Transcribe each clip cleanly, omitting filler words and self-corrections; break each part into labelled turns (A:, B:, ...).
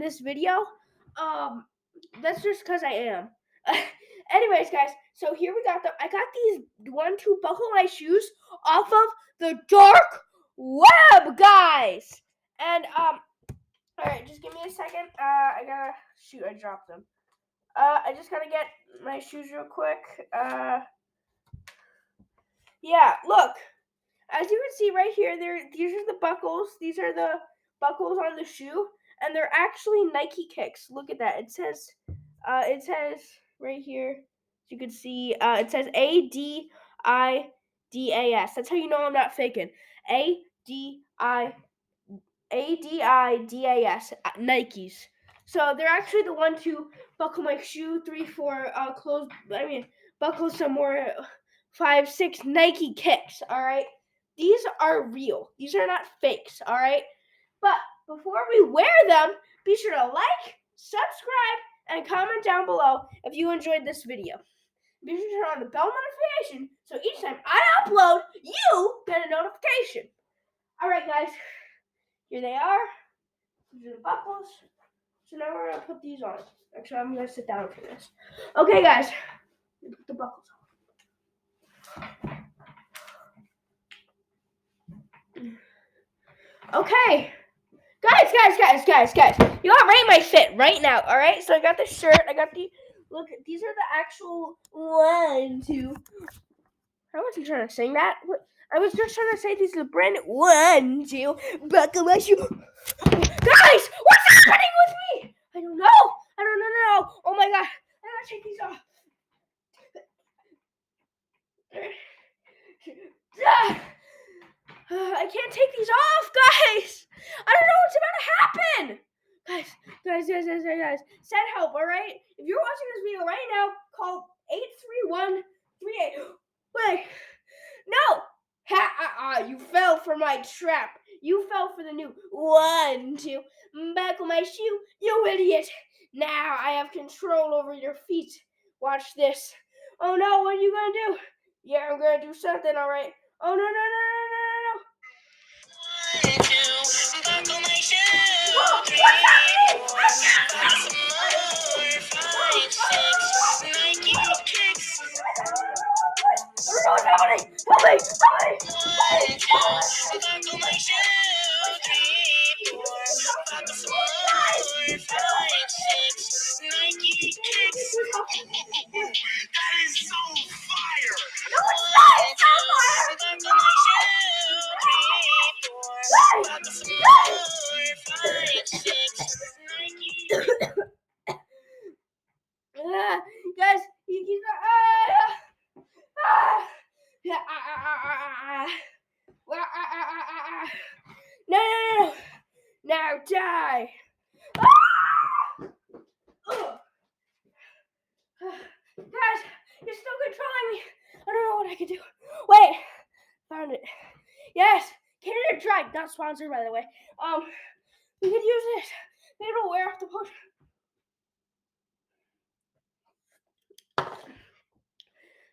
A: this video. That's just because I am. Anyways, guys, so here we got them. I got these 1-2 buckle my shoes off of the dark web, guys. And all right, just give me a second. I dropped them. I just gotta get my shoes real quick. Yeah, look. As you can see right here, these are the buckles. These are the buckles on the shoe, and they're actually Nike kicks. Look at that. It says right here. As you can see, it says ADIDAS. That's how you know I'm not faking. ADIDAS. Nikes. So they're actually the one to buckle my shoe. 3, 4 buckle some more. 5, 6 Nike kicks. All right. These are real. These are not fakes, all right? But before we wear them, be sure to like, subscribe, and comment down below if you enjoyed this video. Be sure to turn on the bell notification so each time I upload, you get a notification. All right, guys. Here they are. These are the buckles. So now we're going to put these on. Actually, I'm going to sit down for this. Okay, guys. Put the buckles on. Okay. Guys. You gotta rate my fit right now, alright? So I got the shirt, look, these are the actual 1, 2. I wasn't trying to sing that. I was just trying to say these are the brand 1, 2, buckle my shoe. Guys, what's happening with me? I don't know. Oh my god. I gotta take these off. I can't take these off, guys. I don't know what's about to happen. Guys. Send help, all right? If you're watching this video right now, call 83138. Wait. No. You fell for my trap. You fell for the new 1, 2. Buckle my shoe, you idiot. Now I have control over your feet. Watch this. Oh no, what are you gonna do? Yeah, I'm gonna do something, all right. Oh no. Buckle my shoe. What's happening? Nike kicks. I don't know what's happening. Help me. Buckle my shoe. 3, 4. Buckle some more. 5, 6. Nike kicks.
B: That is so fire.
A: No, it's not. It's not fire.
B: Buckle my shoe. 3, 4. Buckle some more. 5, 6. Nike.
A: Guys, he's No. Now die. Guys, you're still controlling me. I don't know what I can do. Wait, found it. Yes, Canada Dry, not sponsored by the way. We could use this. Maybe it'll wear off the potion.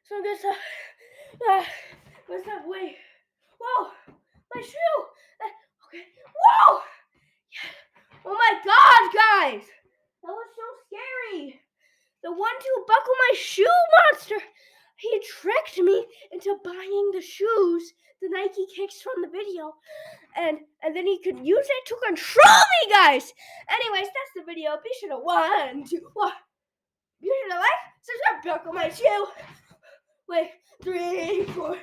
A: So good stuff. What's that? Wait. Whoa, my shoe. Okay. Whoa. Yeah. Oh my God, guys, that was so scary. The 1-2 buckle my shoe monster. He tricked me into buying the shoes, the Nike kicks from the video, and then he could use it to control me, guys. Anyways, that's the video. Be sure to 1, 2, 1. Be sure to like, subscribe, buckle my shoe. Wait, 3, 4.